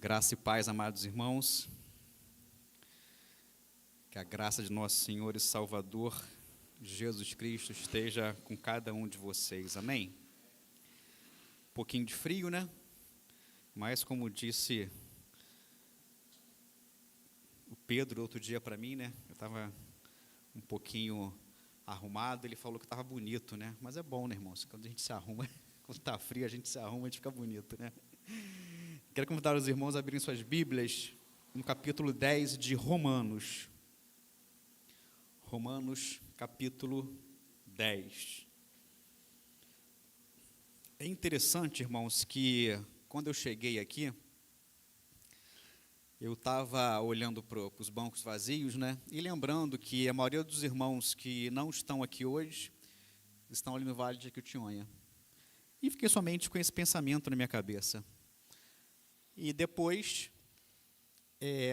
Graça e paz, amados irmãos, que a graça de nosso Senhor e Salvador, Jesus Cristo, esteja com cada um de vocês, amém? Um pouquinho de frio, né? Mas como disse o Pedro outro dia para mim, né? Eu estava um pouquinho arrumado, ele falou que estava bonito, né? Mas é bom, né, irmãos? Quando a gente se arruma, quando está frio, a gente se arruma, a gente fica bonito, né? Quero convidar os irmãos a abrirem suas Bíblias no capítulo 10 de Romanos. Romanos, capítulo 10. É interessante, irmãos, que quando eu cheguei aqui, eu estava olhando para os bancos vazios, né? E lembrando que a maioria dos irmãos que não estão aqui hoje, estão ali no Vale de Jequitinhonha. E fiquei somente com esse pensamento na minha cabeça. E depois,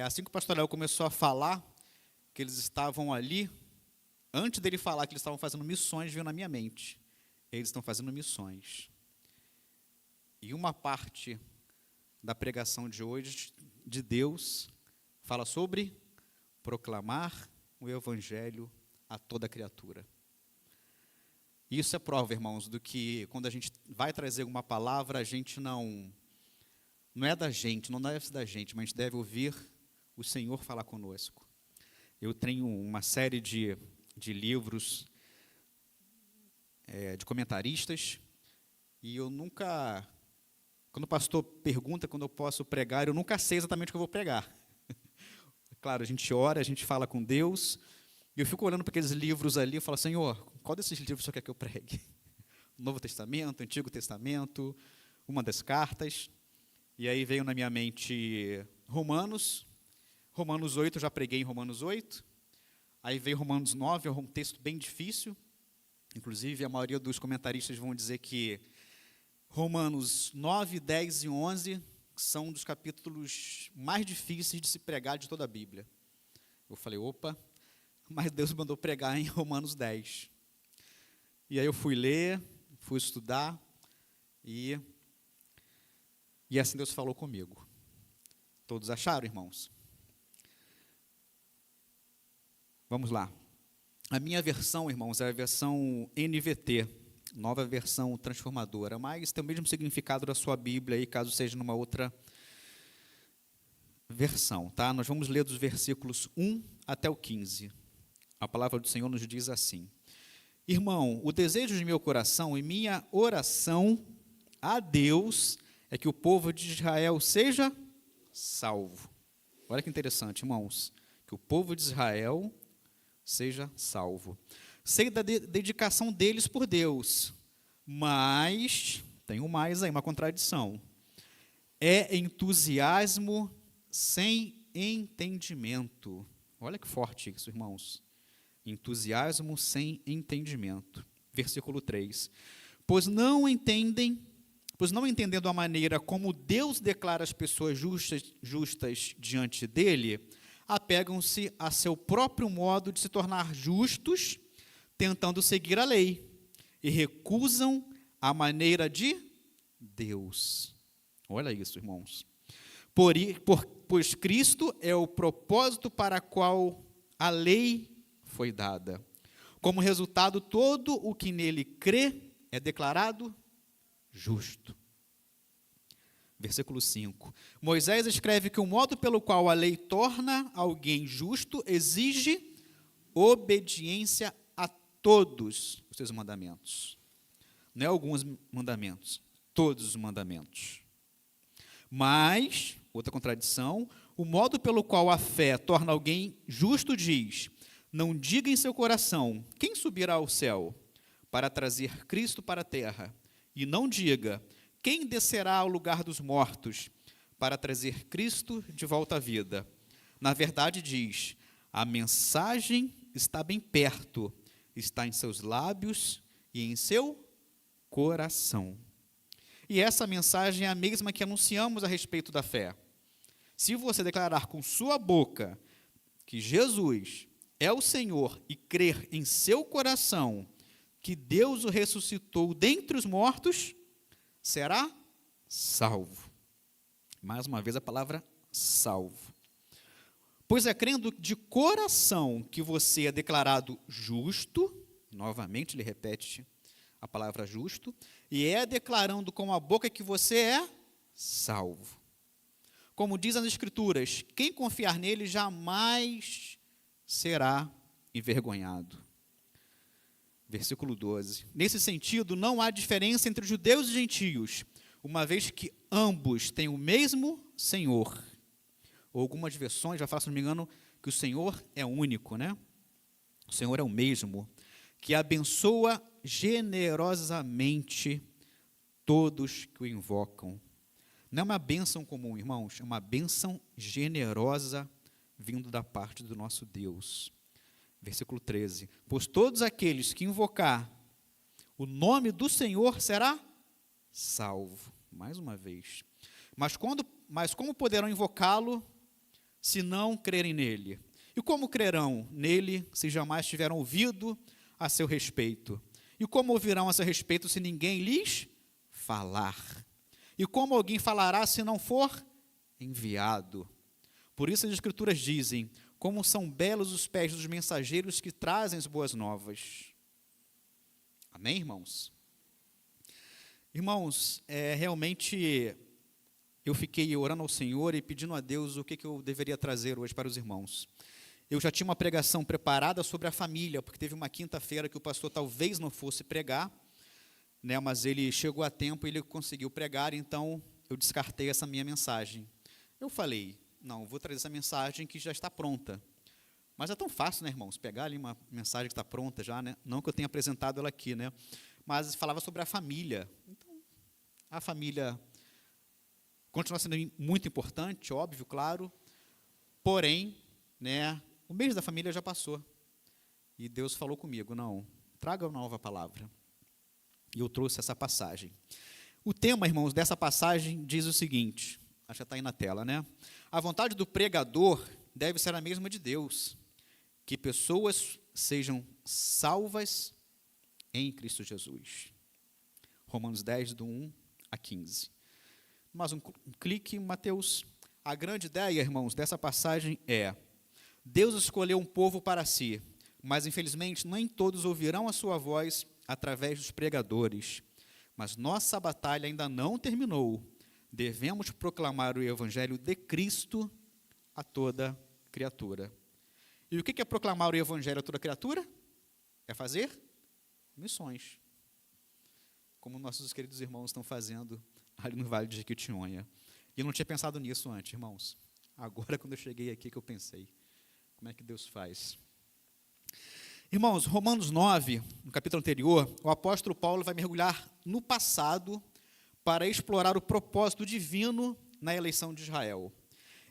assim que o pastor Léo começou a falar que eles estavam ali, antes dele falar que eles estavam fazendo missões, veio na minha mente. Eles estão fazendo missões. E uma parte da pregação de hoje, de Deus, fala sobre proclamar o Evangelho a toda criatura. Isso é prova, irmãos, do que quando a gente vai trazer uma palavra, a gente não é da gente, não deve ser da gente, mas a gente deve ouvir o Senhor falar conosco. Eu tenho uma série de livros de comentaristas, e eu nunca, quando o pastor pergunta quando eu posso pregar, eu nunca sei exatamente o que eu vou pregar. Claro, a gente ora, a gente fala com Deus, e eu fico olhando para aqueles livros ali e falo, Senhor, qual desses livros o Senhor quer que eu pregue? Novo Testamento, Antigo Testamento, uma das cartas. E aí veio na minha mente Romanos 8, eu já preguei em Romanos 8. Aí veio Romanos 9, é um texto bem difícil. Inclusive, a maioria dos comentaristas vão dizer que Romanos 9, 10 e 11 são dos capítulos mais difíceis de se pregar de toda a Bíblia. Eu falei, opa, mas Deus me mandou pregar em Romanos 10. E aí eu fui ler, fui estudar, e assim Deus falou comigo. Todos acharam, irmãos? Vamos lá. A minha versão, irmãos, é a versão NVT, nova versão transformadora, mas tem o mesmo significado da sua Bíblia, aí, caso seja numa outra versão. Tá? Nós vamos ler dos versículos 1 até o 15. A palavra do Senhor nos diz assim: Irmão, o desejo de meu coração e minha oração a Deus é que o povo de Israel seja salvo. Olha que interessante, irmãos. Que o povo de Israel seja salvo. Sei da dedicação deles por Deus, mas, tem um mais aí, uma contradição. É entusiasmo sem entendimento. Olha que forte isso, irmãos. Entusiasmo sem entendimento. Versículo 3. Pois não entendendo a maneira como Deus declara as pessoas justas diante dele, apegam-se a seu próprio modo de se tornar justos, tentando seguir a lei, e recusam a maneira de Deus. Olha isso, irmãos. Pois Cristo é o propósito para qual a lei foi dada. Como resultado, todo o que nele crê é declarado justo. Versículo 5. Moisés escreve que o modo pelo qual a lei torna alguém justo exige obediência a todos os seus mandamentos. Não é alguns mandamentos, todos os mandamentos. Mas, outra contradição, o modo pelo qual a fé torna alguém justo diz: não diga em seu coração, quem subirá ao céu para trazer Cristo para a terra? E não diga, quem descerá ao lugar dos mortos para trazer Cristo de volta à vida? Na verdade diz, a mensagem está bem perto, está em seus lábios e em seu coração. E essa mensagem é a mesma que anunciamos a respeito da fé. Se você declarar com sua boca que Jesus é o Senhor e crer em seu coração que Deus o ressuscitou dentre os mortos, será salvo. Mais uma vez a palavra salvo. Pois é crendo de coração que você é declarado justo, novamente ele repete a palavra justo, e é declarando com a boca que você é salvo. Como diz as Escrituras, quem confiar nele jamais será envergonhado. Versículo 12. Nesse sentido, não há diferença entre judeus e gentios, uma vez que ambos têm o mesmo Senhor. Ou algumas versões já falam, se não me engano, que o Senhor é único, né? O Senhor é o mesmo, que abençoa generosamente todos que o invocam. Não é uma bênção comum, irmãos, é uma bênção generosa vindo da parte do nosso Deus. Versículo 13. Pois todos aqueles que invocar o nome do Senhor será salvo. Mais uma vez. Mas como poderão invocá-lo se não crerem nele? E como crerão nele se jamais tiveram ouvido a seu respeito? E como ouvirão a seu respeito se ninguém lhes falar? E como alguém falará se não for enviado? Por isso as Escrituras dizem, como são belos os pés dos mensageiros que trazem as boas novas. Amém, irmãos? Irmãos, realmente eu fiquei orando ao Senhor e pedindo a Deus o que eu deveria trazer hoje para os irmãos. Eu já tinha uma pregação preparada sobre a família, porque teve uma quinta-feira que o pastor talvez não fosse pregar, né, mas ele chegou a tempo e ele conseguiu pregar, então eu descartei essa minha mensagem. Eu falei, não, vou trazer essa mensagem que já está pronta. Mas é tão fácil, né, irmãos, pegar ali uma mensagem que está pronta já, né? Não que eu tenha apresentado ela aqui, né? Mas falava sobre a família. Então, a família continua sendo muito importante, óbvio, claro, porém, né, o mês da família já passou. E Deus falou comigo, não, traga uma nova palavra. E eu trouxe essa passagem. O tema, irmãos, dessa passagem diz o seguinte, acho que está aí na tela, né? A vontade do pregador deve ser a mesma de Deus, que pessoas sejam salvas em Cristo Jesus. Romanos 10, do 1 a 15. Mais um clique, Mateus. A grande ideia, irmãos, dessa passagem é: Deus escolheu um povo para si, mas infelizmente nem todos ouvirão a sua voz através dos pregadores. Mas nossa batalha ainda não terminou. Devemos proclamar o evangelho de Cristo a toda criatura. E o que é proclamar o evangelho a toda criatura? É fazer missões, como nossos queridos irmãos estão fazendo ali no Vale de Jequitinhonha. E eu não tinha pensado nisso antes, irmãos. Agora, quando eu cheguei aqui, que eu pensei, como é que Deus faz? Irmãos, Romanos 9, no capítulo anterior, o apóstolo Paulo vai mergulhar no passado para explorar o propósito divino na eleição de Israel.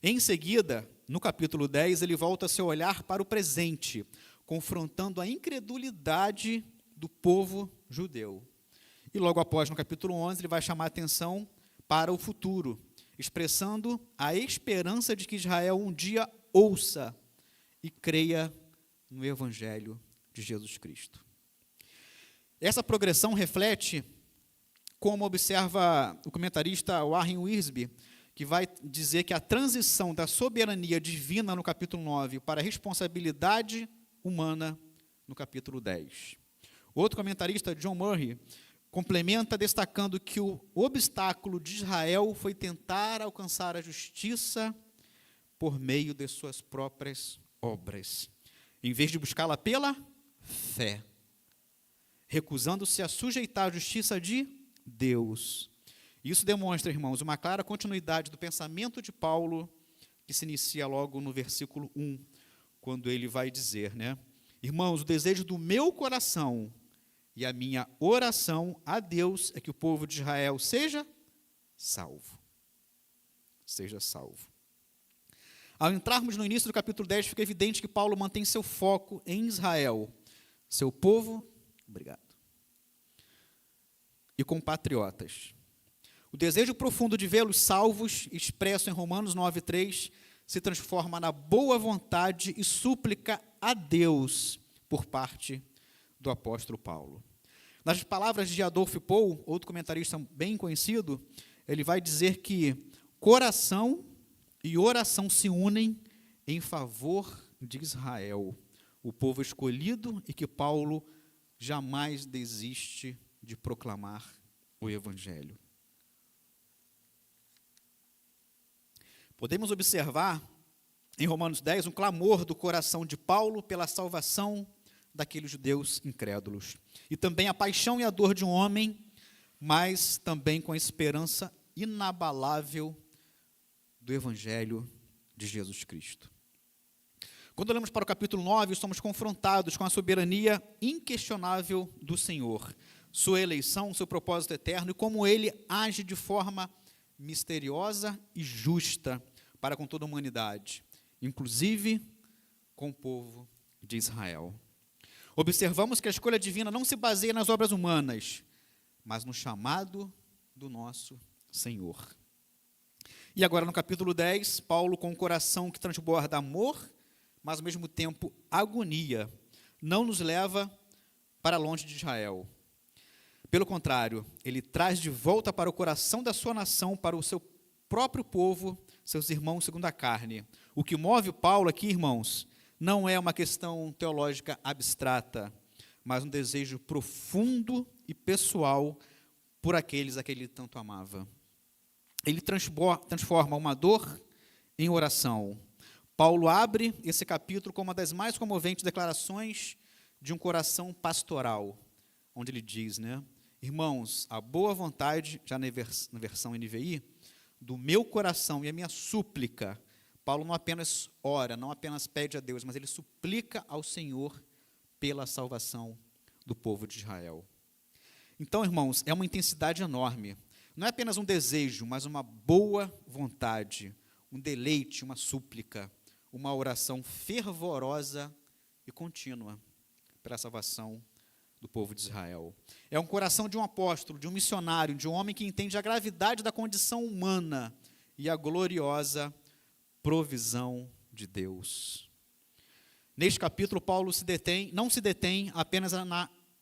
Em seguida, no capítulo 10, ele volta seu olhar para o presente, confrontando a incredulidade do povo judeu. E logo após, no capítulo 11, ele vai chamar a atenção para o futuro, expressando a esperança de que Israel um dia ouça e creia no Evangelho de Jesus Cristo. Essa progressão reflete, como observa o comentarista Warren Wiersbe, que vai dizer que a transição da soberania divina no capítulo 9 para a responsabilidade humana no capítulo 10. Outro comentarista, John Murray, complementa destacando que o obstáculo de Israel foi tentar alcançar a justiça por meio de suas próprias obras, em vez de buscá-la pela fé, recusando-se a sujeitar a justiça de Deus. Isso demonstra, irmãos, uma clara continuidade do pensamento de Paulo, que se inicia logo no versículo 1, quando ele vai dizer, né? Irmãos, o desejo do meu coração e a minha oração a Deus é que o povo de Israel seja salvo. Seja salvo. Ao entrarmos no início do capítulo 10, fica evidente que Paulo mantém seu foco em Israel, seu povo, e compatriotas. O desejo profundo de vê-los salvos, expresso em Romanos 9:3, se transforma na boa vontade e súplica a Deus por parte do apóstolo Paulo. Nas palavras de Adolf Paul, outro comentarista bem conhecido, ele vai dizer que coração e oração se unem em favor de Israel, o povo escolhido e que Paulo jamais desiste de proclamar o Evangelho. Podemos observar em Romanos 10 um clamor do coração de Paulo pela salvação daqueles judeus incrédulos. E também a paixão e a dor de um homem, mas também com a esperança inabalável do Evangelho de Jesus Cristo. Quando olhamos para o capítulo 9, somos confrontados com a soberania inquestionável do Senhor, sua eleição, seu propósito eterno e como ele age de forma misteriosa e justa para com toda a humanidade, inclusive com o povo de Israel. Observamos que a escolha divina não se baseia nas obras humanas, mas no chamado do nosso Senhor. E agora no capítulo 10, Paulo, com um coração que transborda amor, mas ao mesmo tempo agonia, não nos leva para longe de Israel. Pelo contrário, ele traz de volta para o coração da sua nação, para o seu próprio povo, seus irmãos segundo a carne. O que move Paulo aqui, irmãos, não é uma questão teológica abstrata, mas um desejo profundo e pessoal por aqueles a que ele tanto amava. Ele transforma uma dor em oração. Paulo abre esse capítulo com uma das mais comoventes declarações de um coração pastoral, onde ele diz, irmãos, a boa vontade, já na versão NVI, do meu coração e a minha súplica, Paulo não apenas ora, não apenas pede a Deus, mas ele suplica ao Senhor pela salvação do povo de Israel. Então, irmãos, é uma intensidade enorme. Não é apenas um desejo, mas uma boa vontade, um deleite, uma súplica, uma oração fervorosa e contínua pela salvação do povo de Israel. É um coração de um apóstolo, de um missionário, de um homem que entende a gravidade da condição humana e a gloriosa provisão de Deus. Neste capítulo, Paulo não se detém apenas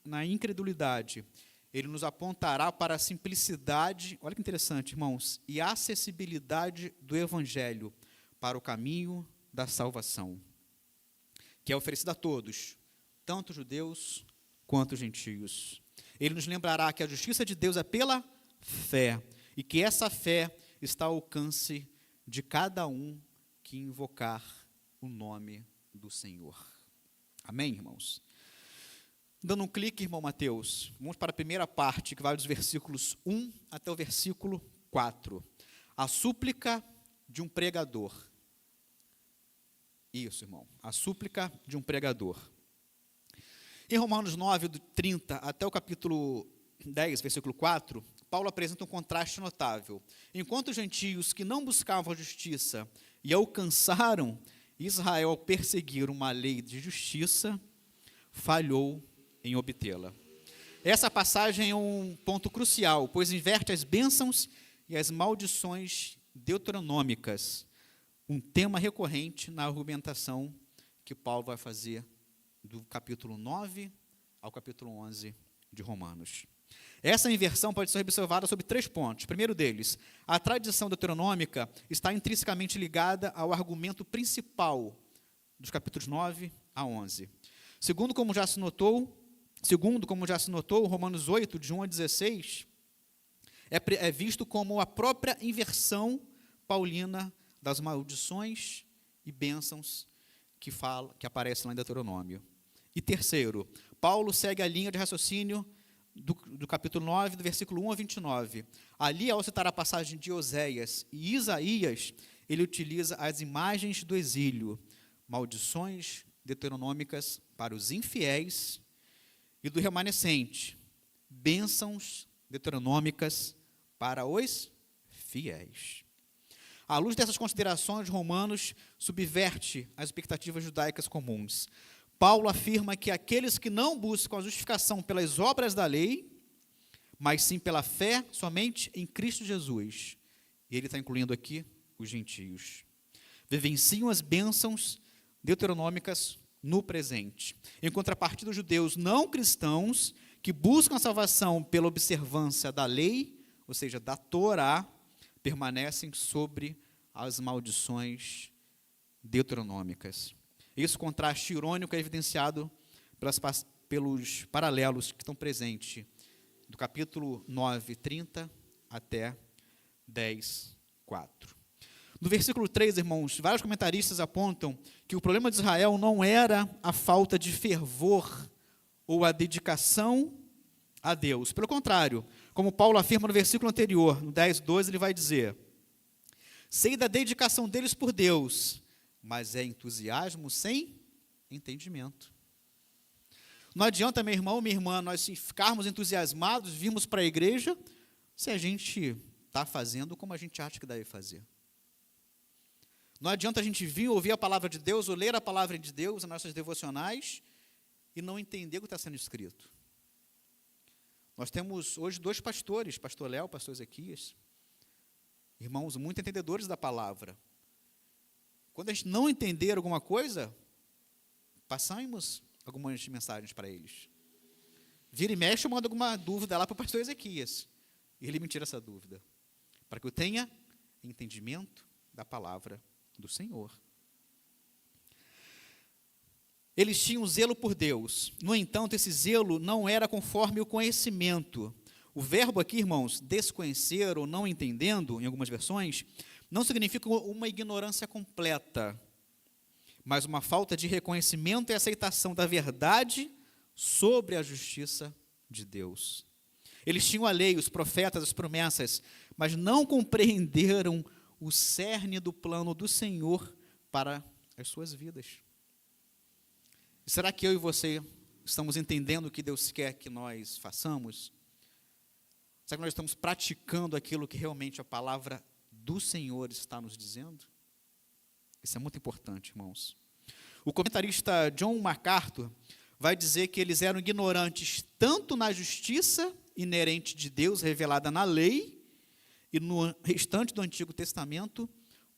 na incredulidade. Ele nos apontará para a simplicidade, olha que interessante, irmãos, e a acessibilidade do Evangelho para o caminho da salvação, que é oferecido a todos, tanto judeus quanto gentios. Ele nos lembrará que a justiça de Deus é pela fé, e que essa fé está ao alcance de cada um que invocar o nome do Senhor. Amém, irmãos? Dando um clique, irmão Mateus, vamos para a primeira parte, que vai dos versículos 1 até o versículo 4. A súplica de um pregador. Isso, irmão, a súplica de um pregador. Em Romanos 9, do 30 até o capítulo 10, versículo 4, Paulo apresenta um contraste notável. Enquanto os gentios que não buscavam a justiça e alcançaram Israel ao perseguir uma lei de justiça, falhou em obtê-la. Essa passagem é um ponto crucial, pois inverte as bênçãos e as maldições deuteronômicas, um tema recorrente na argumentação que Paulo vai fazer do capítulo 9 ao capítulo 11 de Romanos. Essa inversão pode ser observada sob 3 pontos. Primeiro deles, a tradição deuteronômica está intrinsecamente ligada ao argumento principal dos capítulos 9 a 11. Segundo, como já se notou, Romanos 8, de 1 a 16, é visto como a própria inversão paulina das maldições e bênçãos que aparecem lá em Deuteronômio. E terceiro, Paulo segue a linha de raciocínio do capítulo 9, do versículo 1 a 29. Ali, ao citar a passagem de Oséias e Isaías, ele utiliza as imagens do exílio, maldições deuteronômicas para os infiéis, e do remanescente, bênçãos deuteronômicas para os fiéis. À luz dessas considerações, Romanos subverte as expectativas judaicas comuns. Paulo afirma que aqueles que não buscam a justificação pelas obras da lei, mas sim pela fé somente em Cristo Jesus, e ele está incluindo aqui os gentios, vivenciam as bênçãos deuteronômicas no presente. Em contrapartida, os judeus não cristãos, que buscam a salvação pela observância da lei, ou seja, da Torá, permanecem sobre as maldições deuteronômicas. Esse contraste irônico é evidenciado pelos paralelos que estão presentes do capítulo 9, 30 até 10, 4. No versículo 3, irmãos, vários comentaristas apontam que o problema de Israel não era a falta de fervor ou a dedicação a Deus. Pelo contrário, como Paulo afirma no versículo anterior, no 10, 12, ele vai dizer: sei da dedicação deles por Deus, mas é entusiasmo sem entendimento. Não adianta, meu irmão, minha irmã, nós ficarmos entusiasmados, virmos para a igreja, se a gente está fazendo como a gente acha que deve fazer. Não adianta a gente vir ouvir a palavra de Deus, ou ler a palavra de Deus, as nossas devocionais, e não entender o que está sendo escrito. Nós temos hoje 2 pastores, pastor Léo, pastor Ezequias, irmãos muito entendedores da palavra. Quando a gente não entender alguma coisa, passamos algumas mensagens para eles. Vira e mexe, eu mando alguma dúvida lá para o pastor Ezequias. E ele me tira essa dúvida, para que eu tenha entendimento da palavra do Senhor. Eles tinham zelo por Deus. No entanto, esse zelo não era conforme o conhecimento. O verbo aqui, irmãos, desconhecer ou não entendendo, em algumas versões, não significa uma ignorância completa, mas uma falta de reconhecimento e aceitação da verdade sobre a justiça de Deus. Eles tinham a lei, os profetas, as promessas, mas não compreenderam o cerne do plano do Senhor para as suas vidas. Será que eu e você estamos entendendo o que Deus quer que nós façamos? Será que nós estamos praticando aquilo que realmente a palavra do Senhor está nos dizendo? Isso é muito importante, irmãos. O comentarista John MacArthur vai dizer que eles eram ignorantes tanto na justiça inerente de Deus revelada na lei e no restante do Antigo Testamento,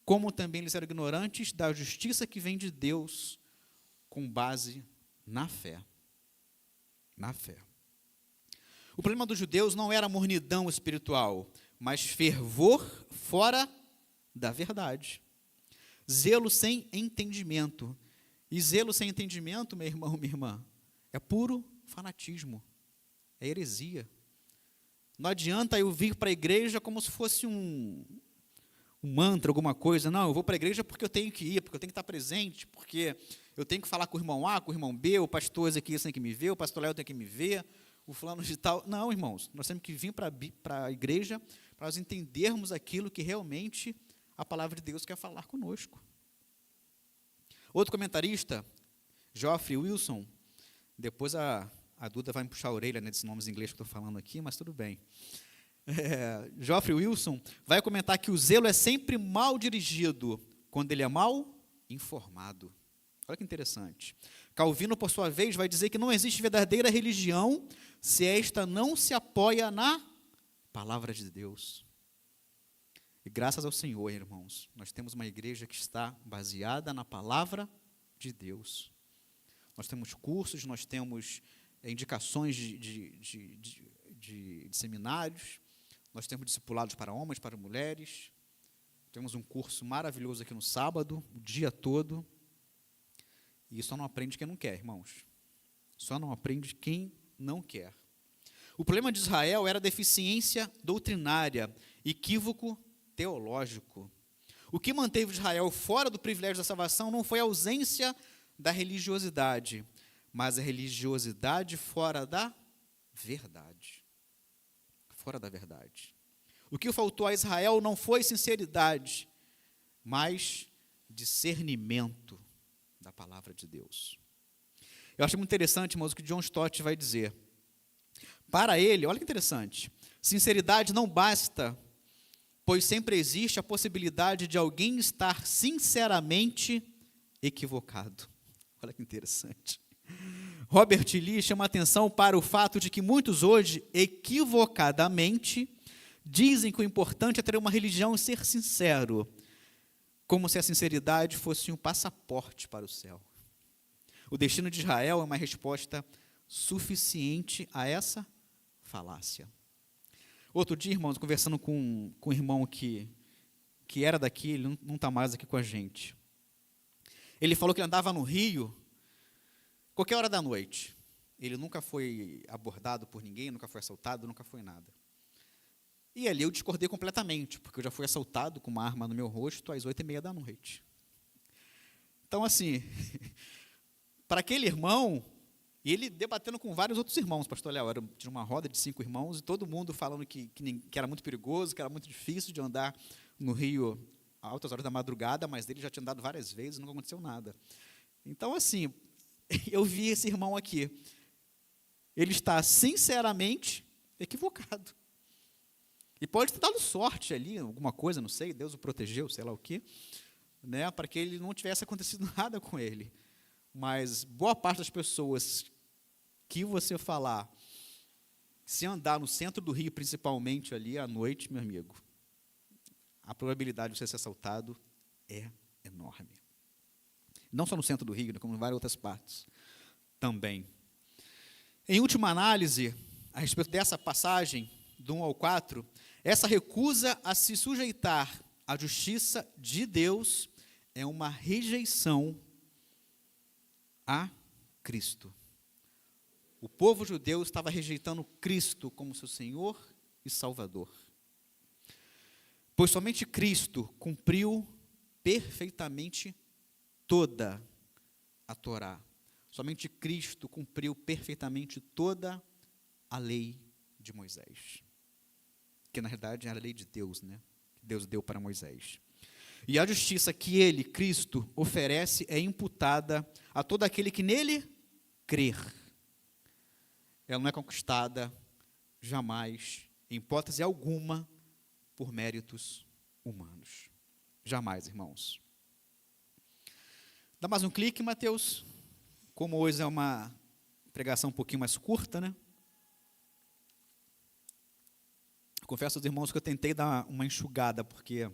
como também eles eram ignorantes da justiça que vem de Deus com base na fé. Na fé. O problema dos judeus não era mornidão espiritual, mas fervor fora da verdade. Zelo sem entendimento. E zelo sem entendimento, meu irmão, minha irmã, é puro fanatismo, é heresia. Não adianta eu vir para a igreja como se fosse um mantra, alguma coisa. Não, eu vou para a igreja porque eu tenho que ir, porque eu tenho que estar presente, porque eu tenho que falar com o irmão A, com o irmão B, o pastor Ezequias tem que me ver, o pastor Léo tem que me ver, o fulano de tal. Não, irmãos, nós temos que vir para a igreja para nós entendermos aquilo que realmente a palavra de Deus quer falar conosco. Outro comentarista, Geoffrey Wilson, depois a Duda vai me puxar a orelha nesses nomes em inglês que eu estou falando aqui, mas tudo bem. Geoffrey Wilson vai comentar que o zelo é sempre mal dirigido, quando ele é mal informado. Olha que interessante. Calvino, por sua vez, vai dizer que não existe verdadeira religião se esta não se apoia na palavra de Deus. E graças ao Senhor, irmãos, nós temos uma igreja que está baseada na palavra de Deus. Nós temos cursos, nós temos indicações de seminários, nós temos discipulados para homens, para mulheres, temos um curso maravilhoso aqui no sábado, o dia todo, e só não aprende quem não quer, irmãos. Só não aprende quem não quer. O problema de Israel era a deficiência doutrinária, equívoco teológico. O que manteve Israel fora do privilégio da salvação não foi a ausência da religiosidade, mas a religiosidade fora da verdade. Fora da verdade. O que faltou a Israel não foi sinceridade, mas discernimento da palavra de Deus. Eu acho muito interessante, irmãos, o que John Stott vai dizer. Para ele, olha que interessante, sinceridade não basta, pois sempre existe a possibilidade de alguém estar sinceramente equivocado. Olha que interessante. Robert Lee chama atenção para o fato de que muitos hoje, equivocadamente, dizem que o importante é ter uma religião e ser sincero, como se a sinceridade fosse um passaporte para o céu. O destino de Israel é uma resposta suficiente a essa falácia. Outro dia, irmãos, conversando com um irmão que era daqui, ele não está mais aqui com a gente. Ele falou que ele andava no Rio, qualquer hora da noite. Ele nunca foi abordado por ninguém, nunca foi assaltado, nunca foi nada. E ali eu discordei completamente, porque eu já fui assaltado com uma arma no meu rosto às 8h30 da noite. Então, assim, para aquele irmão, e ele debatendo com vários outros irmãos, pastor Léo, tinha uma roda de 5 irmãos, e todo mundo falando que era muito perigoso, que era muito difícil de andar no Rio a altas horas da madrugada, mas ele já tinha andado várias vezes, não aconteceu nada. Então, assim, eu vi esse irmão aqui, ele está sinceramente equivocado. E pode ter dado sorte ali, alguma coisa, não sei, Deus o protegeu, sei lá o quê, né, para que ele não tivesse acontecido nada com ele. Mas boa parte das pessoas que você falar, se andar no centro do Rio, principalmente ali à noite, meu amigo, a probabilidade de você ser assaltado é enorme. Não só no centro do Rio, né, como em várias outras partes também. Em última análise, a respeito dessa passagem, do 1 ao 4, essa recusa a se sujeitar à justiça de Deus é uma rejeição a Cristo. O povo judeu estava rejeitando Cristo como seu Senhor e Salvador. Pois somente Cristo cumpriu perfeitamente toda a Torá. Somente Cristo cumpriu perfeitamente toda a lei de Moisés. Que na realidade era a lei de Deus, né? Que Deus deu para Moisés. E a justiça que ele, Cristo, oferece é imputada a todo aquele que nele crer. Ela não é conquistada jamais, em hipótese alguma, por méritos humanos. Jamais, irmãos. Dá mais um clique, Mateus. Como hoje é uma pregação um pouquinho mais curta, né? Confesso aos irmãos que eu tentei dar uma enxugada, porque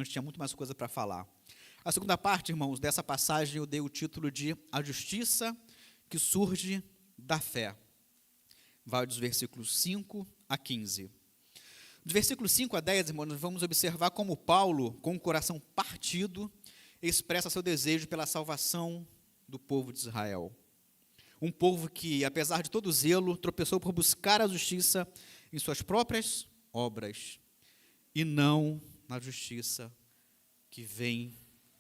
tinha muito mais coisa para falar. A segunda parte, irmãos, dessa passagem eu dei o título de A Justiça que Surge da Fé. Vai dos versículos 5 a 15. Dos versículos 5 a 10, irmãos, nós vamos observar como Paulo, com o coração partido, expressa seu desejo pela salvação do povo de Israel. Um povo que, apesar de todo o zelo, tropeçou por buscar a justiça em suas próprias obras e não na justiça que vem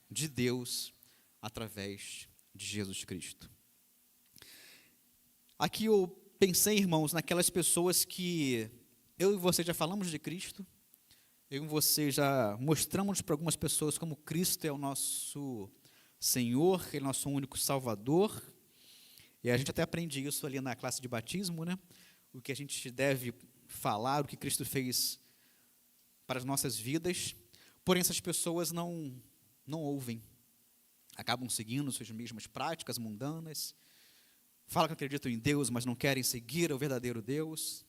de Deus através de Jesus Cristo. Aqui eu pensei, irmãos, naquelas pessoas que eu e você já falamos de Cristo, eu e você já mostramos para algumas pessoas como Cristo é o nosso Senhor, Ele é o nosso único Salvador, e a gente até aprende isso ali na classe de batismo, né? O que a gente deve falar, o que Cristo fez para as nossas vidas, porém essas pessoas não ouvem, acabam seguindo suas mesmas práticas mundanas, falam que acreditam em Deus, mas não querem seguir o verdadeiro Deus,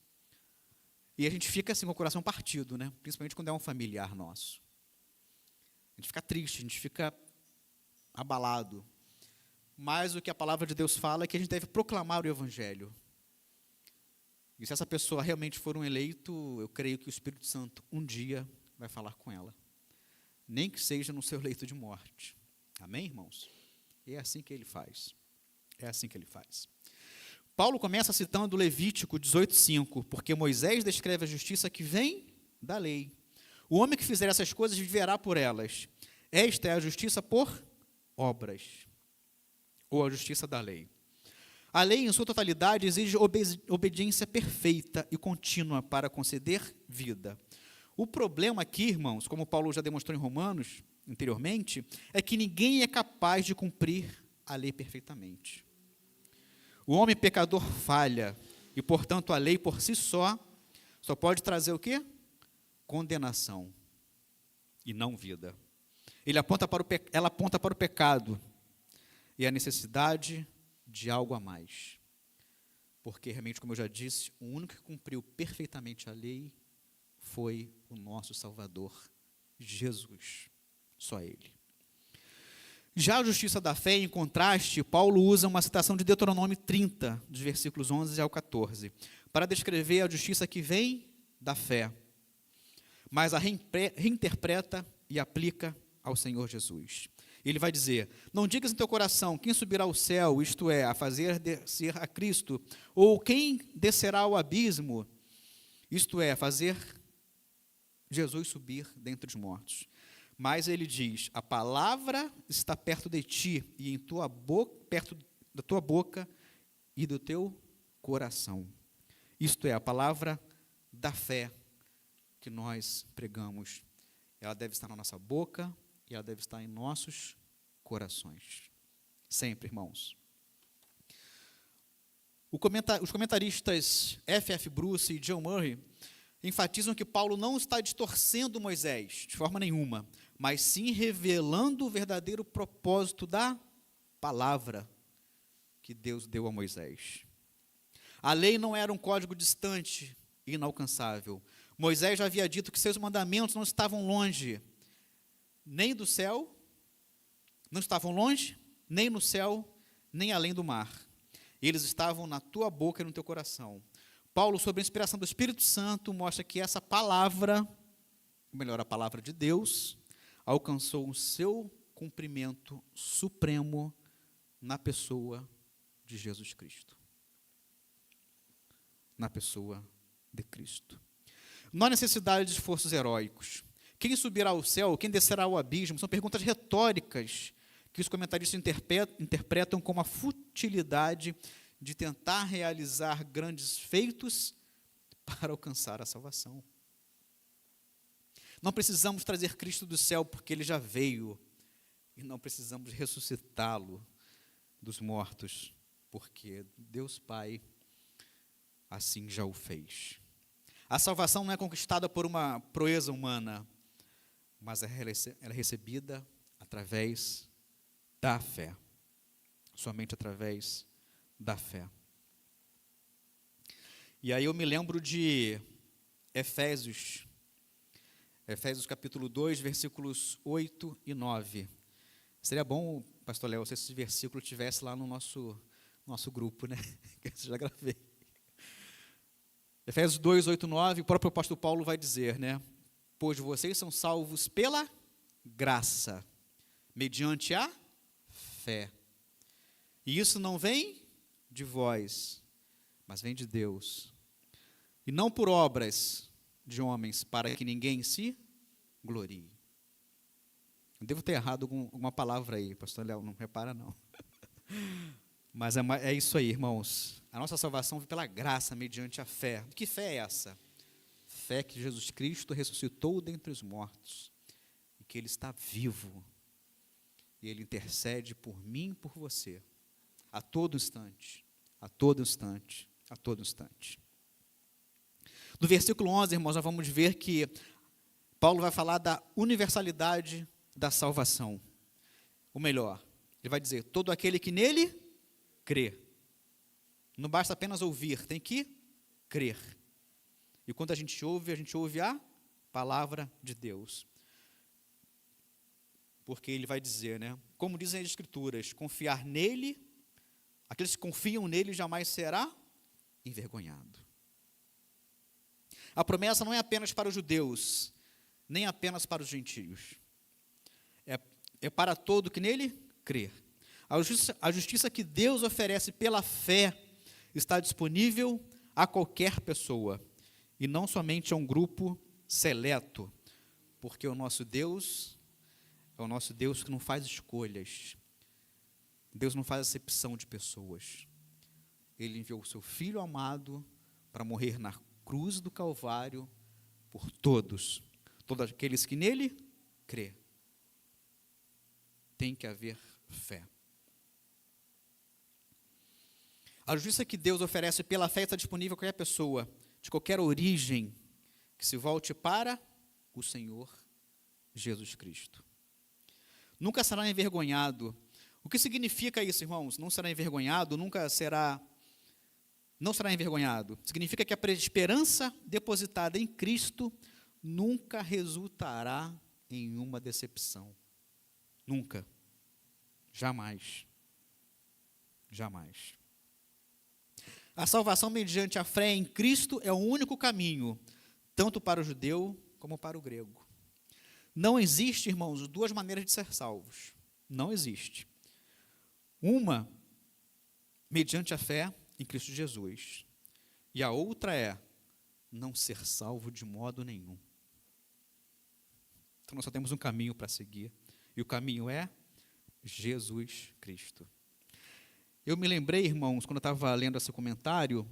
e a gente fica assim com o coração partido, né? Principalmente quando é um familiar nosso. A gente fica triste, a gente fica abalado, mas o que a palavra de Deus fala é que a gente deve proclamar o Evangelho. E se essa pessoa realmente for um eleito, eu creio que o Espírito Santo um dia vai falar com ela. Nem que seja no seu leito de morte. Amém, irmãos? E é assim que ele faz. É assim que ele faz. Paulo começa citando Levítico 18:5, porque Moisés descreve a justiça que vem da lei. O homem que fizer essas coisas viverá por elas. Esta é a justiça por obras, ou a justiça da lei. A lei, em sua totalidade, exige obediência perfeita e contínua para conceder vida. O problema aqui, irmãos, como Paulo já demonstrou em Romanos, anteriormente, é que ninguém é capaz de cumprir a lei perfeitamente. O homem pecador falha, e, portanto, a lei por si só pode trazer o quê? Condenação, e não vida. Ela aponta para o pecado e a necessidade de algo a mais. Porque, realmente, como eu já disse, o único que cumpriu perfeitamente a lei foi o nosso Salvador, Jesus. Só Ele. Já a justiça da fé, em contraste, Paulo usa uma citação de Deuteronômio 30, dos versículos 11 ao 14, para descrever a justiça que vem da fé, mas a reinterpreta e aplica ao Senhor Jesus. Ele vai dizer: não digas em teu coração, quem subirá ao céu, isto é, a fazer descer a Cristo, ou quem descerá ao abismo, isto é, fazer Jesus subir dentre os mortos. Mas ele diz: a palavra está perto de ti, e em tua boca, perto da tua boca e do teu coração. Isto é, a palavra da fé que nós pregamos. Ela deve estar na nossa boca e ela deve estar em nossos corações. Sempre, irmãos. Os comentaristas F.F. Bruce e John Murray enfatizam que Paulo não está distorcendo Moisés, de forma nenhuma, mas sim revelando o verdadeiro propósito da palavra que Deus deu a Moisés. A lei não era um código distante e inalcançável. Moisés já havia dito que seus mandamentos não estavam longe, nem do céu, não estavam longe, nem no céu, nem além do mar. Eles estavam na tua boca e no teu coração. Paulo, sob a inspiração do Espírito Santo, mostra que essa palavra, ou melhor, a palavra de Deus, alcançou o seu cumprimento supremo na pessoa de Jesus Cristo. Na pessoa de Cristo. Não há necessidade de esforços heróicos. Quem subirá ao céu, quem descerá ao abismo, são perguntas retóricas que os comentaristas interpretam como a futilidade de tentar realizar grandes feitos para alcançar a salvação. Não precisamos trazer Cristo do céu porque Ele já veio, e não precisamos ressuscitá-lo dos mortos, porque Deus Pai assim já o fez. A salvação não é conquistada por uma proeza humana, mas ela é recebida através da fé. Somente através da fé. E aí eu me lembro de Efésios capítulo 2, versículos 8 e 9. Seria bom, pastor Léo, se esse versículo estivesse lá no nosso grupo, né? Que eu já gravei. Efésios 2, 8 e 9, o próprio apóstolo Paulo vai dizer, né? Pois vocês são salvos pela graça, mediante a fé. E isso não vem de vós, mas vem de Deus. E não por obras de homens, para que ninguém se glorie. Eu devo ter errado alguma palavra aí, pastor Léo, não repara não. Mas é isso aí, irmãos. A nossa salvação vem pela graça, mediante a fé. Que fé é essa? Fé que Jesus Cristo ressuscitou dentre os mortos, e que Ele está vivo, e Ele intercede por mim e por você, a todo instante, a todo instante, a todo instante. No versículo 11, irmãos, nós vamos ver que Paulo vai falar da universalidade da salvação. Ou melhor, ele vai dizer, todo aquele que nele crê. Não basta apenas ouvir, tem que crer. E quando a gente ouve a palavra de Deus. Porque ele vai dizer, né? Como dizem as Escrituras, confiar nele, aqueles que confiam nele jamais será envergonhado. A promessa não é apenas para os judeus, nem apenas para os gentios. É para todo que nele crer. A justiça que Deus oferece pela fé está disponível a qualquer pessoa, e não somente a um grupo seleto, porque o nosso Deus é o nosso Deus que não faz escolhas. Deus não faz acepção de pessoas. Ele enviou o seu Filho amado para morrer na cruz do Calvário por todos aqueles que nele crê. Tem que haver fé. A justiça que Deus oferece pela fé está disponível a qualquer pessoa, de qualquer origem, que se volte para o Senhor Jesus Cristo. Nunca será envergonhado. O que significa isso, irmãos? Não será envergonhado, não será envergonhado. Significa que a esperança depositada em Cristo nunca resultará em uma decepção. Nunca. Jamais. Jamais. A salvação mediante a fé em Cristo é o único caminho, tanto para o judeu como para o grego. Não existe, irmãos, duas maneiras de ser salvos. Não existe. Uma, mediante a fé em Cristo Jesus. E a outra é não ser salvo de modo nenhum. Então nós só temos um caminho para seguir. E o caminho é Jesus Cristo. Eu me lembrei, irmãos, quando eu estava lendo esse comentário,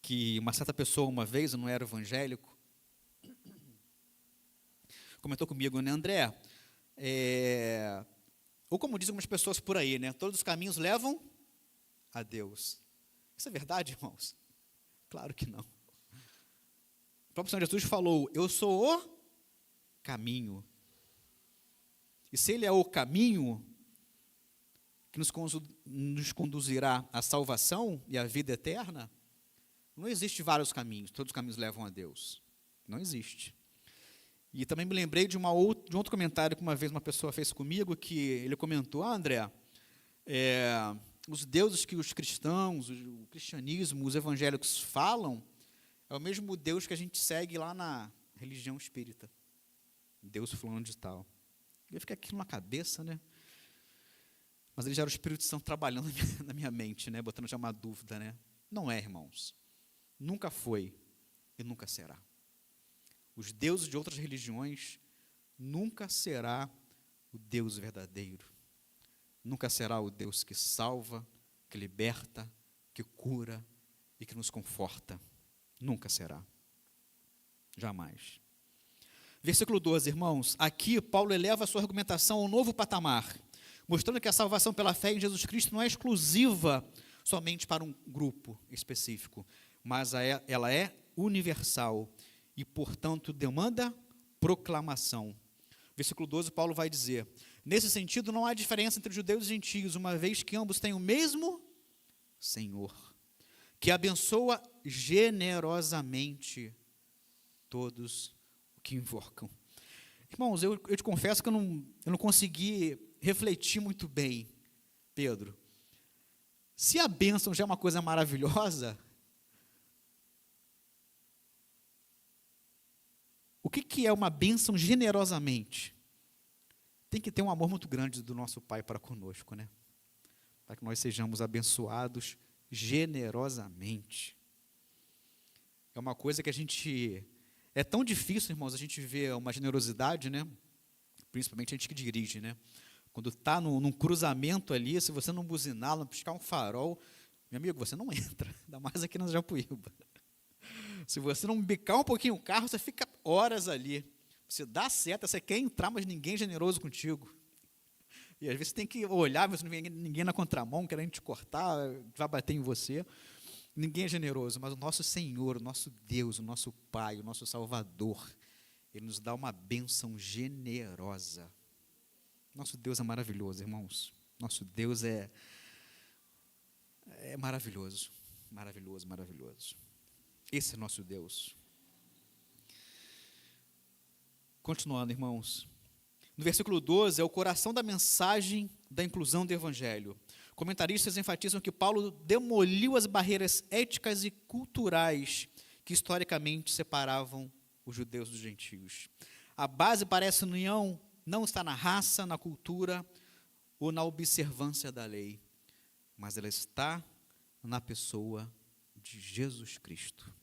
que uma certa pessoa, uma vez, eu não era evangélico, comentou comigo, né, André, ou como dizem algumas pessoas por aí, né, todos os caminhos levam a Deus. Isso é verdade, irmãos? Claro que não. O próprio Senhor Jesus falou, eu sou o caminho. E se Ele é o caminho que nos conduzirá à salvação e à vida eterna, não existe vários caminhos, todos os caminhos levam a Deus. Não existe. E também me lembrei de um outro comentário que uma vez uma pessoa fez comigo, que ele comentou, André, os deuses que os cristãos, o cristianismo, os evangélicos falam, é o mesmo Deus que a gente segue lá na religião espírita. Deus fulano de tal. Eu fiquei aqui numa cabeça, né? Mas ele já era o Espírito Santo trabalhando na minha mente, né? Botando já uma dúvida, né? Não é, irmãos. Nunca foi e nunca será. Os deuses de outras religiões nunca será o Deus verdadeiro. Nunca será o Deus que salva, que liberta, que cura e que nos conforta. Nunca será. Jamais. Versículo 12, irmãos. Aqui Paulo eleva a sua argumentação a um novo patamar, mostrando que a salvação pela fé em Jesus Cristo não é exclusiva somente para um grupo específico, mas ela é universal e, portanto, demanda proclamação. Versículo 12, Paulo vai dizer, nesse sentido, não há diferença entre judeus e gentios, uma vez que ambos têm o mesmo Senhor, que abençoa generosamente todos que invocam. Irmãos, eu te confesso que eu não consegui refletir muito bem, Pedro. Se a bênção já é uma coisa maravilhosa, o que é uma bênção generosamente? Tem que ter um amor muito grande do nosso Pai para conosco, né? Para que nós sejamos abençoados generosamente. É uma coisa que a gente... É tão difícil, irmãos, a gente ver uma generosidade, né? Principalmente a gente que dirige, né? Quando está num cruzamento ali, se você não buzinar, não piscar um farol, meu amigo, você não entra, ainda mais aqui na Japuíba. Se você não bicar um pouquinho o carro, você fica horas ali. Você dá seta, você quer entrar, mas ninguém é generoso contigo. E às vezes você tem que olhar, mas não vem ninguém na contramão, querendo te cortar, vai bater em você. Ninguém é generoso, mas o nosso Senhor, o nosso Deus, o nosso Pai, o nosso Salvador, Ele nos dá uma bênção generosa. Nosso Deus é maravilhoso, irmãos. Nosso Deus é maravilhoso, maravilhoso, maravilhoso. Esse é nosso Deus. Continuando, irmãos. No versículo 12, é o coração da mensagem da inclusão do Evangelho. Comentaristas enfatizam que Paulo demoliu as barreiras éticas e culturais que historicamente separavam os judeus dos gentios. A base para essa união não está na raça, na cultura ou na observância da lei, mas ela está na pessoa de Jesus Cristo.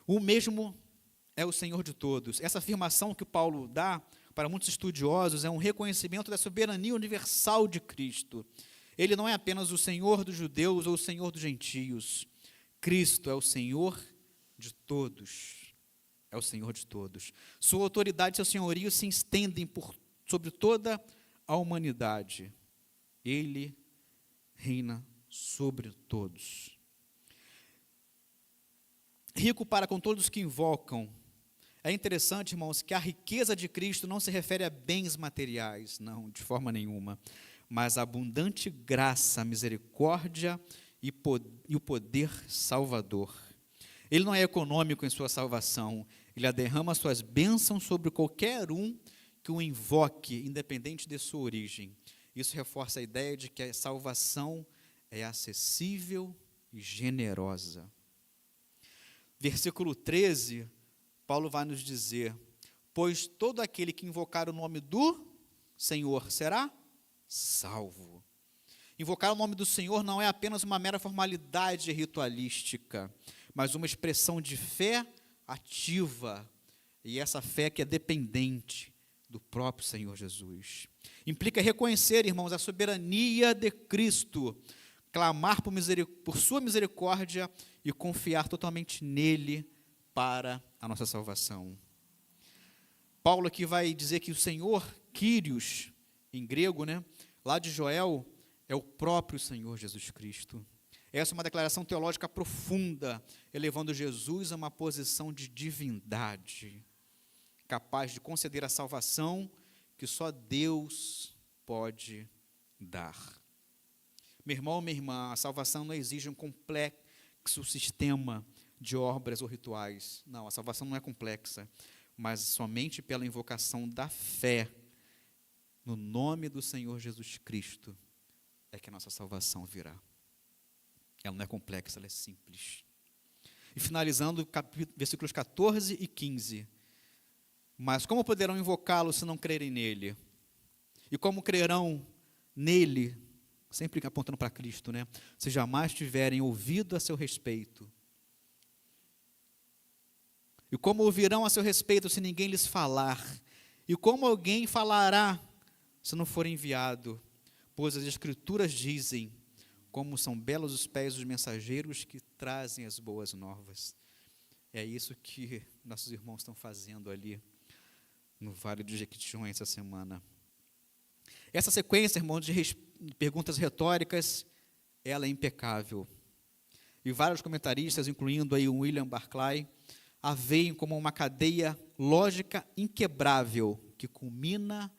O mesmo é o Senhor de todos. Essa afirmação que Paulo dá para muitos estudiosos é um reconhecimento da soberania universal de Cristo. Ele não é apenas o Senhor dos judeus ou o Senhor dos gentios. Cristo é o Senhor de todos. É o Senhor de todos. Sua autoridade e seu senhorio se estendem sobre toda a humanidade. Ele reina sobre todos. Rico para com todos que invocam. É interessante, irmãos, que a riqueza de Cristo não se refere a bens materiais, não, de forma nenhuma, mas a abundante graça, misericórdia e o poder salvador. Ele não é econômico em sua salvação, ele derrama suas bênçãos sobre qualquer um que o invoque, independente de sua origem. Isso reforça a ideia de que a salvação é acessível e generosa. versículo 13, Paulo vai nos dizer: pois todo aquele que invocar o nome do Senhor será salvo. Invocar o nome do Senhor não é apenas uma mera formalidade ritualística, mas uma expressão de fé ativa, e essa fé que é dependente do próprio Senhor Jesus. Implica reconhecer, irmãos, a soberania de Cristo, clamar por sua misericórdia e confiar totalmente nele para a nossa salvação. Paulo aqui vai dizer que o Senhor, Kyrios, em grego, lá de Joel, é o próprio Senhor Jesus Cristo. Essa é uma declaração teológica profunda, elevando Jesus a uma posição de divindade, capaz de conceder a salvação que só Deus pode dar. Meu irmão, minha irmã, a salvação não exige um complexo sistema de obras ou rituais. Não, a salvação não é complexa, mas somente pela invocação da fé no nome do Senhor Jesus Cristo é que a nossa salvação virá. Ela não é complexa, ela é simples. E finalizando, versículos 14 e 15. Mas como poderão invocá-lo se não crerem nele? E como crerão nele, sempre apontando para Cristo, se jamais tiverem ouvido a seu respeito? E como ouvirão a seu respeito se ninguém lhes falar? E como alguém falará se não for enviado? Pois as Escrituras dizem: como são belos os pés dos mensageiros que trazem as boas novas. É isso que nossos irmãos estão fazendo ali no Vale do Jequitinhonha essa semana. Essa sequência, irmãos, de perguntas retóricas, ela é impecável. E vários comentaristas, incluindo aí o William Barclay, a veem como uma cadeia lógica inquebrável que culmina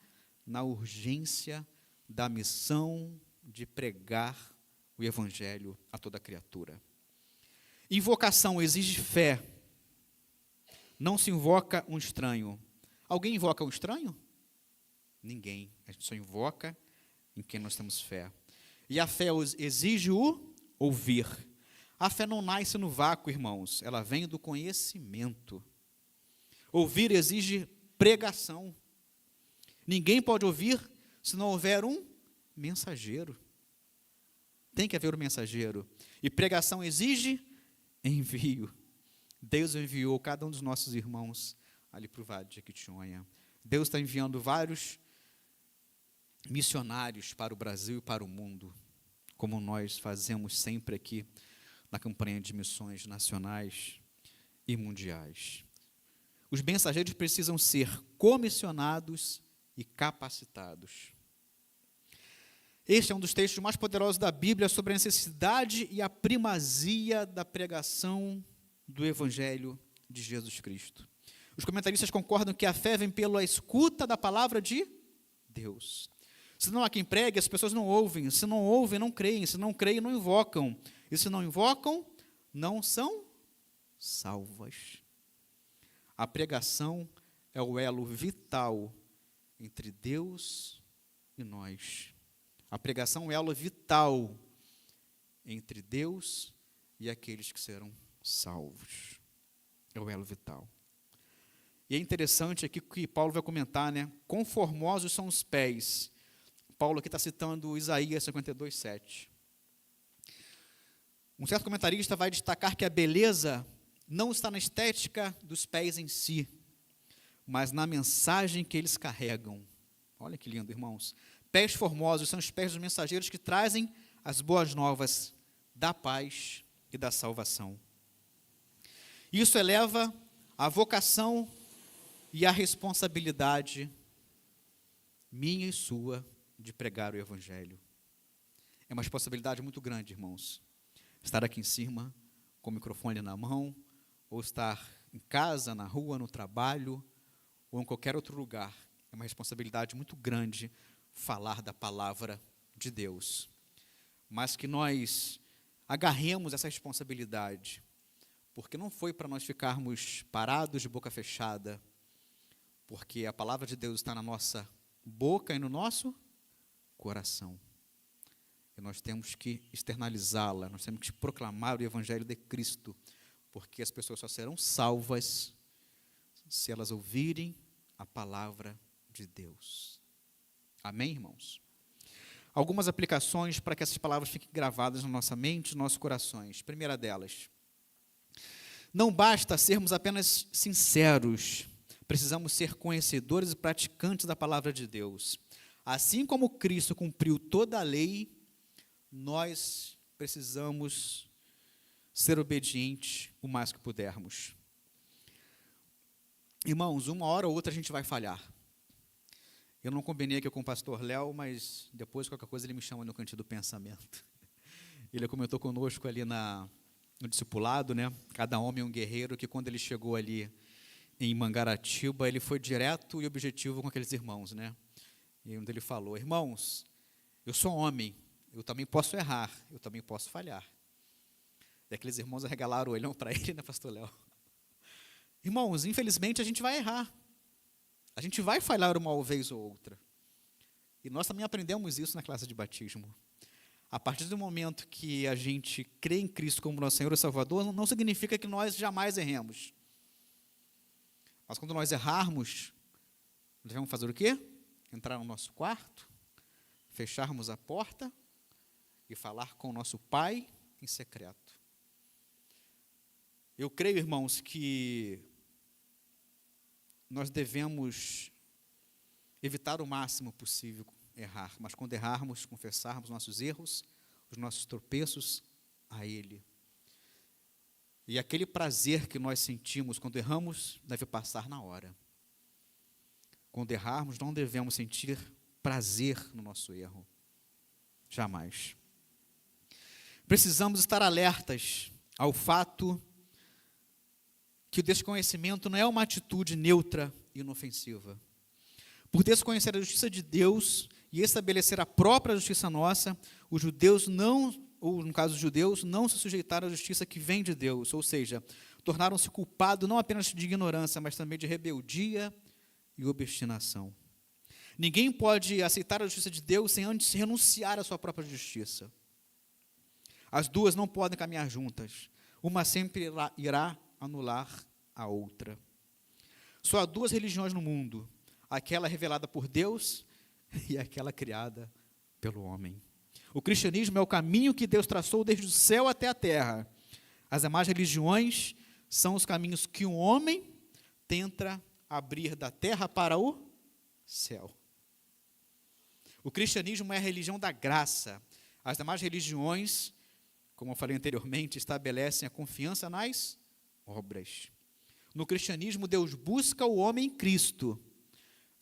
na urgência da missão de pregar o Evangelho a toda criatura. Invocação exige fé. Não se invoca um estranho. Alguém invoca um estranho? Ninguém. A gente só invoca em quem nós temos fé. E a fé exige o ouvir. A fé não nasce no vácuo, irmãos. Ela vem do conhecimento. Ouvir exige pregação. Ninguém pode ouvir se não houver um mensageiro. Tem que haver um mensageiro. E pregação exige envio. Deus enviou cada um dos nossos irmãos ali para o Vale de Jequitinhonha. Deus está enviando vários missionários para o Brasil e para o mundo, como nós fazemos sempre aqui na campanha de missões nacionais e mundiais. Os mensageiros precisam ser comissionados e capacitados. Este é um dos textos mais poderosos da Bíblia sobre a necessidade e a primazia da pregação do Evangelho de Jesus Cristo. Os comentaristas concordam que a fé vem pela escuta da palavra de Deus. Se não há quem pregue, as pessoas não ouvem. Se não ouvem, não creem. Se não creem, não invocam. E se não invocam, não são salvas. A pregação é o elo vital entre Deus e nós. A pregação é o elo vital entre Deus e aqueles que serão salvos. É o elo vital. E é interessante aqui que Paulo vai comentar, quão formosos são os pés. Paulo aqui está citando Isaías 52, 7. Um certo comentarista vai destacar que a beleza não está na estética dos pés em si, mas na mensagem que eles carregam. Olha que lindo, irmãos. Pés formosos são os pés dos mensageiros que trazem as boas novas da paz e da salvação. Isso eleva a vocação e a responsabilidade minha e sua de pregar o Evangelho. É uma responsabilidade muito grande, irmãos. Estar aqui em cima, com o microfone na mão, ou estar em casa, na rua, no trabalho, ou em qualquer outro lugar. É uma responsabilidade muito grande falar da palavra de Deus. Mas que nós agarremos essa responsabilidade, porque não foi para nós ficarmos parados de boca fechada, porque a palavra de Deus está na nossa boca e no nosso coração. E nós temos que externalizá-la, nós temos que proclamar o Evangelho de Cristo porque as pessoas só serão salvas se elas ouvirem a palavra de Deus. Amém, irmãos? Algumas aplicações para que essas palavras fiquem gravadas na nossa mente e nos nossos corações. Primeira delas, não basta sermos apenas sinceros, precisamos ser conhecedores e praticantes da palavra de Deus. Assim como Cristo cumpriu toda a lei, nós precisamos ser obedientes o mais que pudermos. Irmãos, uma hora ou outra a gente vai falhar. Eu não combinei aqui com o pastor Léo, mas depois, qualquer coisa, ele me chama no cantinho do pensamento. Ele comentou conosco ali no discipulado, né? Cada homem é um guerreiro, que quando ele chegou ali em Mangaratiba, ele foi direto e objetivo com aqueles irmãos, né? E onde ele falou: irmãos, eu sou homem, eu também posso errar, eu também posso falhar. E aqueles irmãos arregalaram o olhão para ele, né, pastor Léo? Irmãos, infelizmente a gente vai errar. A gente vai falhar uma vez ou outra. E nós também aprendemos isso na classe de batismo. A partir do momento que a gente crê em Cristo como nosso Senhor e Salvador, não significa que nós jamais erremos. Mas quando nós errarmos, devemos fazer o quê? Entrar no nosso quarto, fecharmos a porta e falar com o nosso Pai em secreto. Eu creio, irmãos, que nós devemos evitar o máximo possível errar, mas quando errarmos, confessarmos nossos erros, os nossos tropeços a Ele. E aquele prazer que nós sentimos quando erramos, deve passar na hora. Quando errarmos, não devemos sentir prazer no nosso erro. Jamais. Precisamos estar alertas ao fato que o desconhecimento não é uma atitude neutra e inofensiva. Por desconhecer a justiça de Deus e estabelecer a própria justiça nossa, os judeus não, ou no caso os judeus, não se sujeitaram à justiça que vem de Deus, ou seja, tornaram-se culpados não apenas de ignorância, mas também de rebeldia e obstinação. Ninguém pode aceitar a justiça de Deus sem antes renunciar à sua própria justiça. As duas não podem caminhar juntas. Uma sempre irá anular a outra. Só há duas religiões no mundo: aquela revelada por Deus e aquela criada pelo homem. O cristianismo é o caminho que Deus traçou desde o céu até a terra. As demais religiões são os caminhos que o homem tenta abrir da terra para o céu. O cristianismo é a religião da graça. As demais religiões, como eu falei anteriormente, estabelecem a confiança nas obras. No cristianismo, Deus busca o homem em Cristo.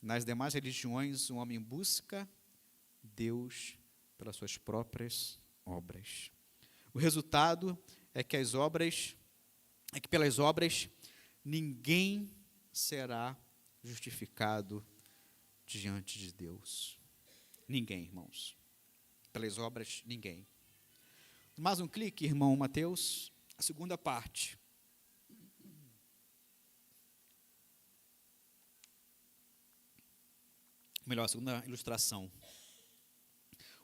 Nas demais religiões, o homem busca Deus pelas suas próprias obras. O resultado é que pelas obras ninguém será justificado diante de Deus. Ninguém, irmãos. Pelas obras, ninguém. Mais um clique, irmão Mateus, a segunda parte. Melhor, a segunda ilustração.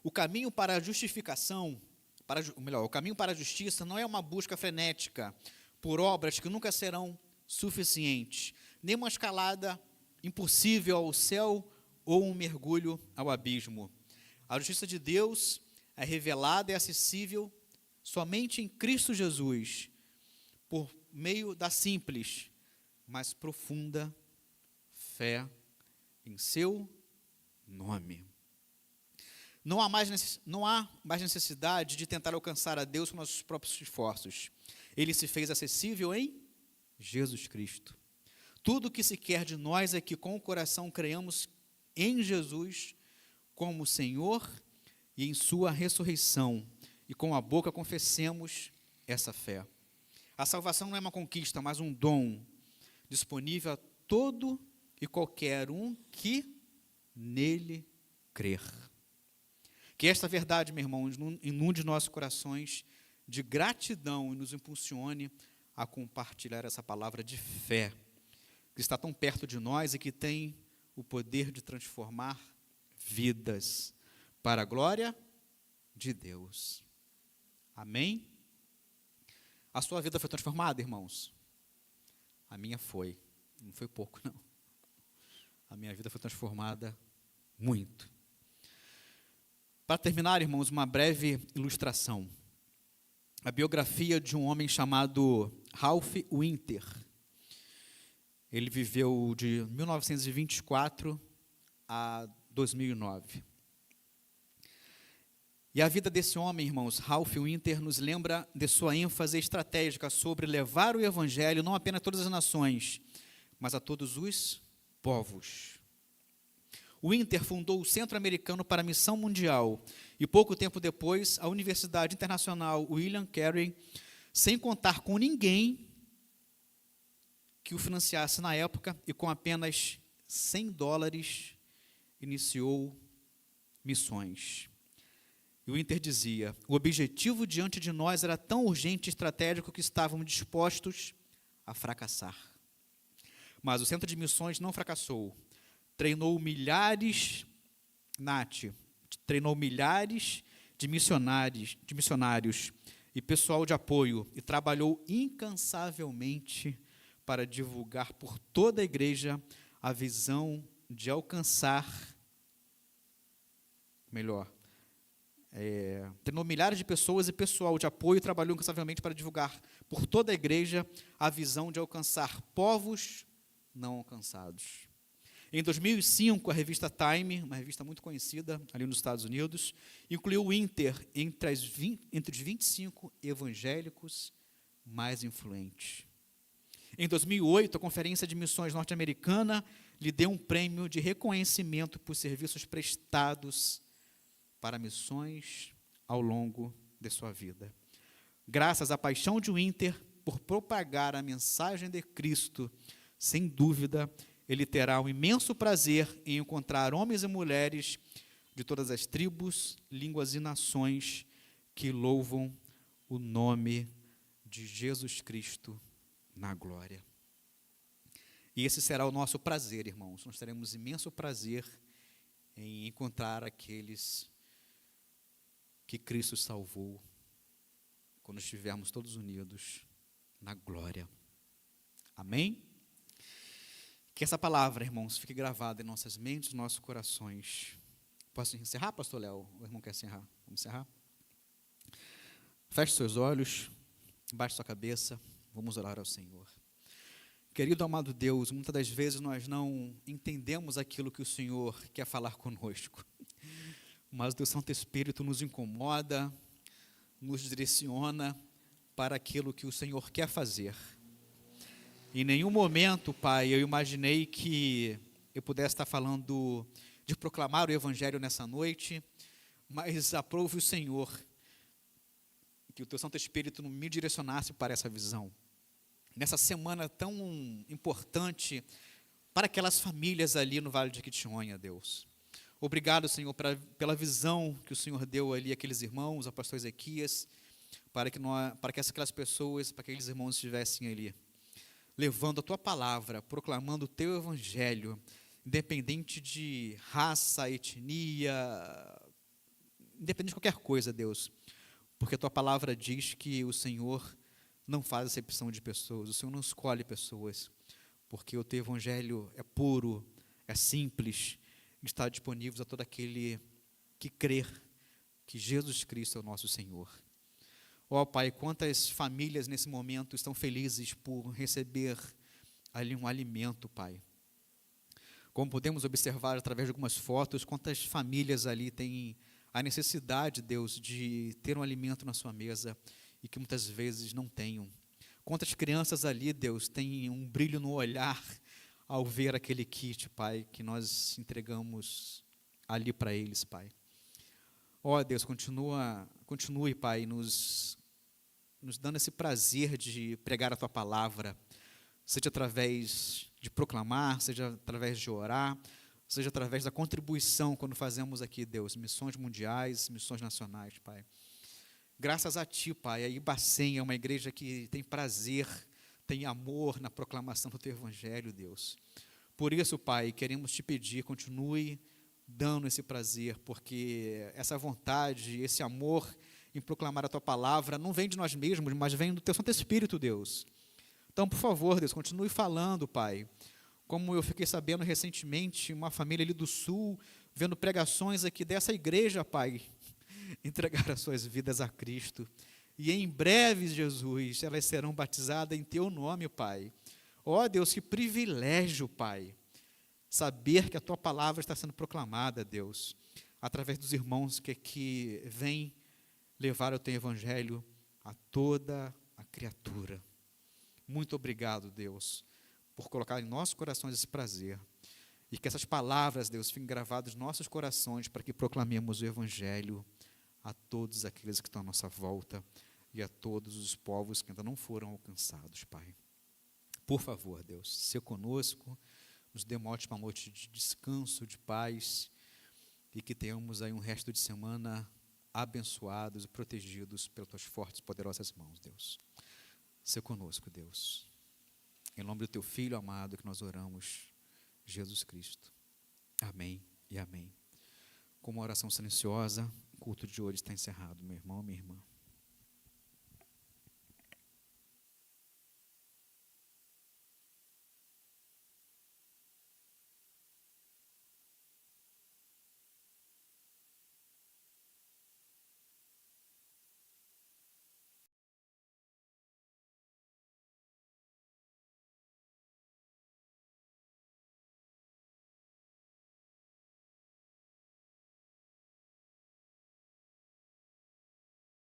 O caminho para a justificação, o caminho para a justiça não é uma busca frenética por obras que nunca serão suficientes, nem uma escalada impossível ao céu ou um mergulho ao abismo. A justiça de Deus é revelada e acessível somente em Cristo Jesus, por meio da simples, mas profunda fé em seu nome. Não há mais necessidade de tentar alcançar a Deus com nossos próprios esforços. Ele se fez acessível em Jesus Cristo. Tudo o que se quer de nós é que com o coração creiamos em Jesus como Senhor e em sua ressurreição, e com a boca confessemos essa fé. A salvação não é uma conquista, mas um dom disponível a todo e qualquer um que nele crer. Que esta verdade, meu irmão, inunde nossos corações de gratidão e nos impulsione a compartilhar essa palavra de fé, que está tão perto de nós e que tem o poder de transformar vidas para a glória de Deus. Amém? A sua vida foi transformada, irmãos? A minha foi. Não foi pouco, não. A minha vida foi transformada muito. Para terminar, irmãos, uma breve ilustração. A biografia de um homem chamado Ralph Winter. Ele viveu de 1924 a 2009. E a vida desse homem, irmãos, Ralph Winter, nos lembra de sua ênfase estratégica sobre levar o evangelho não apenas a todas as nações, mas a todos os povos. Winter fundou o Centro Americano para a Missão Mundial e, pouco tempo depois, a Universidade Internacional William Carey, sem contar com ninguém que o financiasse na época, e com apenas $100, iniciou missões. E Winter dizia: o objetivo diante de nós era tão urgente e estratégico que estávamos dispostos a fracassar. Mas o Centro de Missões não fracassou. Treinou milhares de missionários e pessoal de apoio, e trabalhou incansavelmente para divulgar por toda a igreja a visão de alcançar, treinou milhares de pessoas e pessoal de apoio, e trabalhou incansavelmente para divulgar por toda a igreja a visão de alcançar povos não alcançados. Em 2005, a revista Time, uma revista muito conhecida ali nos Estados Unidos, incluiu Winter entre os 25 evangélicos mais influentes. Em 2008, a Conferência de Missões Norte-Americana lhe deu um prêmio de reconhecimento por serviços prestados para missões ao longo de sua vida. Graças à paixão de Winter por propagar a mensagem de Cristo, sem dúvida, ele terá um imenso prazer em encontrar homens e mulheres de todas as tribos, línguas e nações que louvam o nome de Jesus Cristo na glória. E esse será o nosso prazer, irmãos. Nós teremos imenso prazer em encontrar aqueles que Cristo salvou quando estivermos todos unidos na glória. Amém? Que essa palavra, irmãos, fique gravada em nossas mentes, nossos corações. Posso encerrar, pastor Léo? O irmão quer encerrar? Vamos encerrar? Feche seus olhos, baixe sua cabeça, vamos orar ao Senhor. Querido amado Deus, muitas das vezes nós não entendemos aquilo que o Senhor quer falar conosco, mas o Teu Santo Espírito nos incomoda, nos direciona para aquilo que o Senhor quer fazer. Em nenhum momento, Pai, eu imaginei que eu pudesse estar falando de proclamar o Evangelho nessa noite, mas aprove o Senhor que o Teu Santo Espírito me direcionasse para essa visão. Nessa semana tão importante para aquelas famílias ali no Vale de Quitionha, Deus. Obrigado, Senhor, pela visão que o Senhor deu ali àqueles irmãos, ao pastor Ezequias, para que aquelas pessoas, para que aqueles irmãos estivessem ali, levando a Tua palavra, proclamando o Teu Evangelho, independente de raça, etnia, independente de qualquer coisa, Deus, porque a Tua palavra diz que o Senhor não faz acepção de pessoas, o Senhor não escolhe pessoas, porque o Teu Evangelho é puro, é simples, está disponível a todo aquele que crer que Jesus Cristo é o nosso Senhor. Ó Pai, quantas famílias nesse momento estão felizes por receber ali um alimento, Pai. Como podemos observar através de algumas fotos, quantas famílias ali têm a necessidade, Deus, de ter um alimento na sua mesa e que muitas vezes não tenham. Quantas crianças ali, Deus, têm um brilho no olhar ao ver aquele kit, Pai, que nós entregamos ali para eles, Pai. Ó Deus, continue, Pai, nos dando esse prazer de pregar a Tua palavra, seja através de proclamar, seja através de orar, seja através da contribuição quando fazemos aqui, Deus, missões mundiais, missões nacionais, Pai. Graças a Ti, Pai, a Ibacem é uma igreja que tem prazer, tem amor na proclamação do Teu Evangelho, Deus. Por isso, Pai, queremos Te pedir, continue dando esse prazer, porque essa vontade, esse amor em proclamar a Tua palavra, não vem de nós mesmos, mas vem do Teu Santo Espírito, Deus. Então, por favor, Deus, continue falando, Pai. Como eu fiquei sabendo recentemente, uma família ali do Sul, vendo pregações aqui dessa igreja, Pai, entregar as suas vidas a Cristo. E em breve, Jesus, elas serão batizadas em Teu nome, Pai. Ó Deus, que privilégio, Pai, saber que a Tua palavra está sendo proclamada, Deus, através dos irmãos que vêm levar o Teu Evangelho a toda a criatura. Muito obrigado, Deus, por colocar em nossos corações esse prazer. E que essas palavras, Deus, fiquem gravadas em nossos corações para que proclamemos o Evangelho a todos aqueles que estão à nossa volta e a todos os povos que ainda não foram alcançados, Pai. Por favor, Deus, seja conosco, nos dê uma ótima noite de descanso, de paz, e que tenhamos aí um resto de semana abençoados e protegidos pelas Tuas fortes e poderosas mãos, Deus. Seja conosco, Deus. Em nome do Teu Filho amado que nós oramos, Jesus Cristo. Amém e amém. Com uma oração silenciosa, o culto de hoje está encerrado, meu irmão e minha irmã.